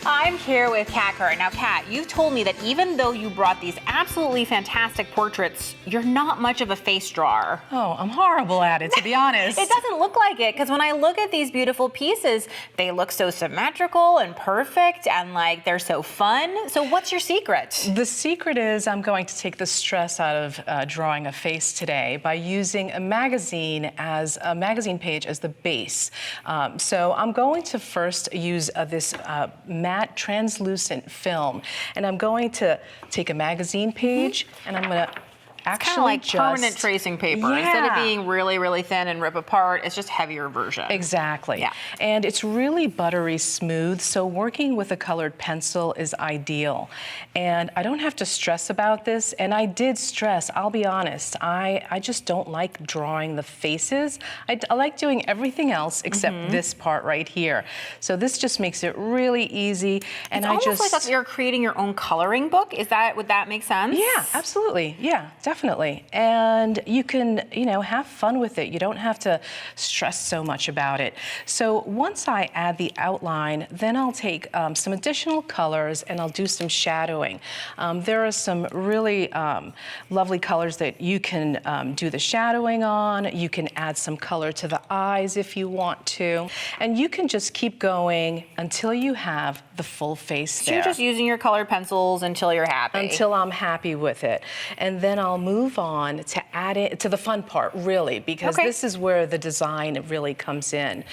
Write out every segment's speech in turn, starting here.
I'm here with Kerr. Now, Kat, you've told me that even though you brought these absolutely fantastic portraits, you're not much of a face drawer. Oh, I'm horrible at it, to be honest. It doesn't look like it, because when I look at these beautiful pieces, they look so symmetrical and perfect, and like they're so fun. So what's your secret? The secret is I'm going to take the stress out of drawing a face today by using a magazine page as the base. So I'm going to first use this matte translucent film, and I'm going to take a magazine page and I'm going to actually kind of like permanent tracing paper. Yeah. Instead of being really, really thin and rip apart, it's just heavier version. Exactly. Yeah. And it's really buttery smooth, so working with a colored pencil is ideal. And I don't have to stress about this, and I did stress, I'll be honest. I just don't like drawing the faces. I like doing everything else except this part right here. So this just makes it really easy. And it's almost like you're creating your own coloring book. Would that make sense? Yeah, absolutely. Yeah, definitely. And you can, have fun with it. You don't have to stress so much about it. So once I add the outline, then I'll take some additional colors and I'll do some shadowing. There are some really lovely colors that you can do the shadowing on. You can add some color to the eyes if you want to. And you can just keep going until you have the full face there. So you're just using your colored pencils until you're happy. Until I'm happy with it. And then I'll move on to add it to the fun part, really, because this is where the design really comes in.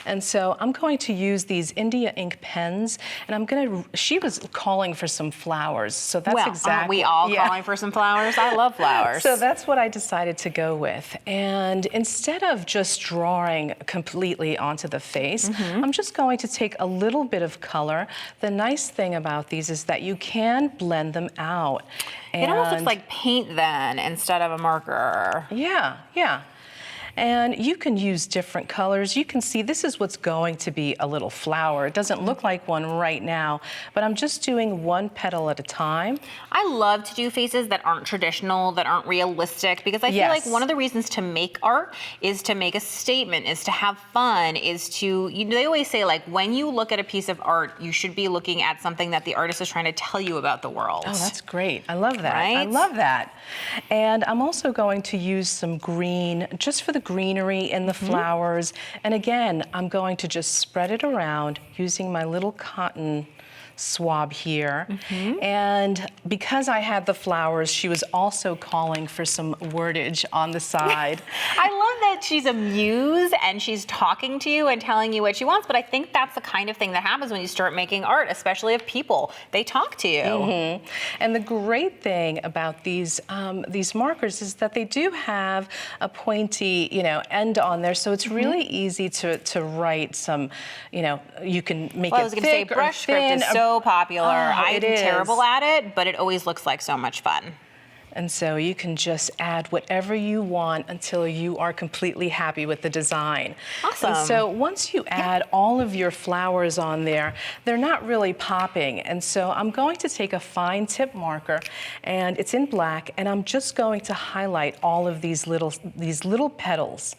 And so I'm going to use these India ink pens, and she was calling for some flowers, so that's exactly. Aren't we all calling for some flowers? I love flowers. So that's what I decided to go with. And instead of just drawing completely onto the face, I'm just going to take a little bit of color. The nice thing about these is that you can blend them out. It almost looks like paint then instead of a marker. Yeah, yeah. And you can use different colors. You can see this is what's going to be a little flower. It doesn't look like one right now, but I'm just doing one petal at a time. I love to do faces that aren't traditional, that aren't realistic, because I feel like one of the reasons to make art is to make a statement, is to have fun, is to, they always say, like, when you look at a piece of art, you should be looking at something that the artist is trying to tell you about the world. Oh, that's great. I love that. Right? I love that. And I'm also going to use some green, just for the greenery in the flowers. And again, I'm going to just spread it around using my little cotton swab here. And because I had the flowers, she was also calling for some wordage on the side. I love that she's a muse and she's talking to you and telling you what she wants, but I think that's the kind of thing that happens when you start making art, especially of people. They talk to you. And the great thing about these markers is that they do have a pointy, end on there, so it's really easy to write some, you can make it thick or thin. I was going to say brush script is so popular. I'm terrible at it, but it always looks like so much fun. And so you can just add whatever you want until you are completely happy with the design. Awesome. And so once you add all of your flowers on there, they're not really popping. And so I'm going to take a fine tip marker, and it's in black, and I'm just going to highlight all of these little petals.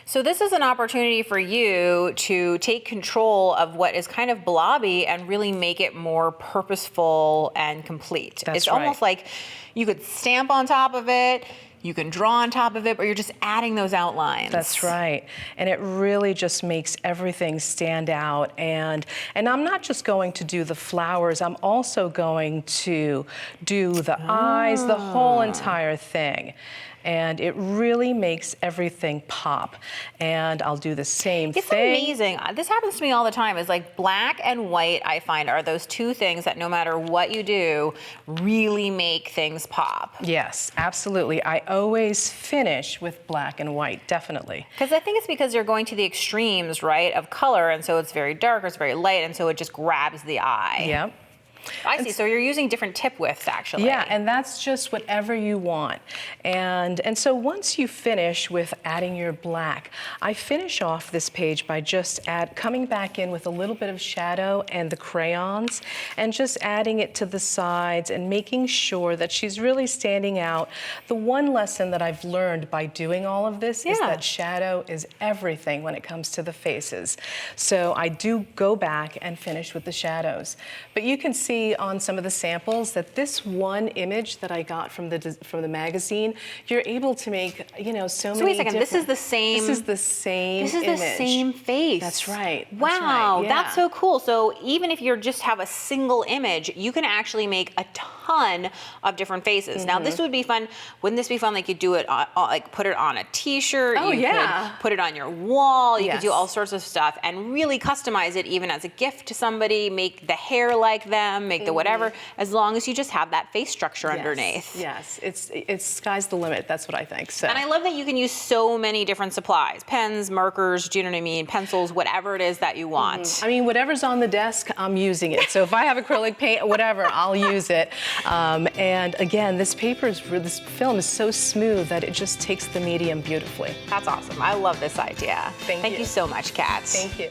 So this is an opportunity for you to take control of what is kind of blobby and really make it more purposeful and complete. That's it's almost like you could stamp on top of it, you can draw on top of it, but you're just adding those outlines. That's right. And it really just makes everything stand out. And I'm not just going to do the flowers, I'm also going to do the eyes, the whole entire thing. And it really makes everything pop. And I'll do the same thing. It's amazing. This happens to me all the time. It's like black and white, I find, are those two things that no matter what you do, really make things pop. Yes, absolutely. I always finish with black and white, definitely. Because I think it's because you're going to the extremes, right, of color, and so it's very dark or it's very light, and so it just grabs the eye. Yep. I see. So you're using different tip widths, actually. Yeah, and that's just whatever you want. And so once you finish with adding your black, I finish off this page by just coming back in with a little bit of shadow and the crayons, and just adding it to the sides and making sure that she's really standing out. The one lesson that I've learned by doing all of this is that shadow is everything when it comes to the faces. So I do go back and finish with the shadows. But you can see on some of the samples that this one image that I got from the magazine, you're able to make, you know, so many wait a second, this is the same. This is the same This is image. the same face. That's right. Wow, that's right, yeah. That's so cool. So even if you just have a single image, you can actually make a ton of different faces. Now this would be fun. Wouldn't this be fun? Like you do it, like put it on a T-shirt. Oh, you could put it on your wall. You could do all sorts of stuff and really customize it, even as a gift to somebody. Make the hair like them. Make the whatever. As long as you just have that face structure underneath. Yes, it's sky's the limit. That's what I think. So. And I love that you can use so many different supplies: pens, markers. Do you know what I mean? Pencils, whatever it is that you want. I mean, whatever's on the desk, I'm using it. So if I have acrylic paint, whatever, I'll use it. And again, this film is so smooth that it just takes the medium beautifully. That's awesome. I love this idea. Thank you so much, Kat. Thank you.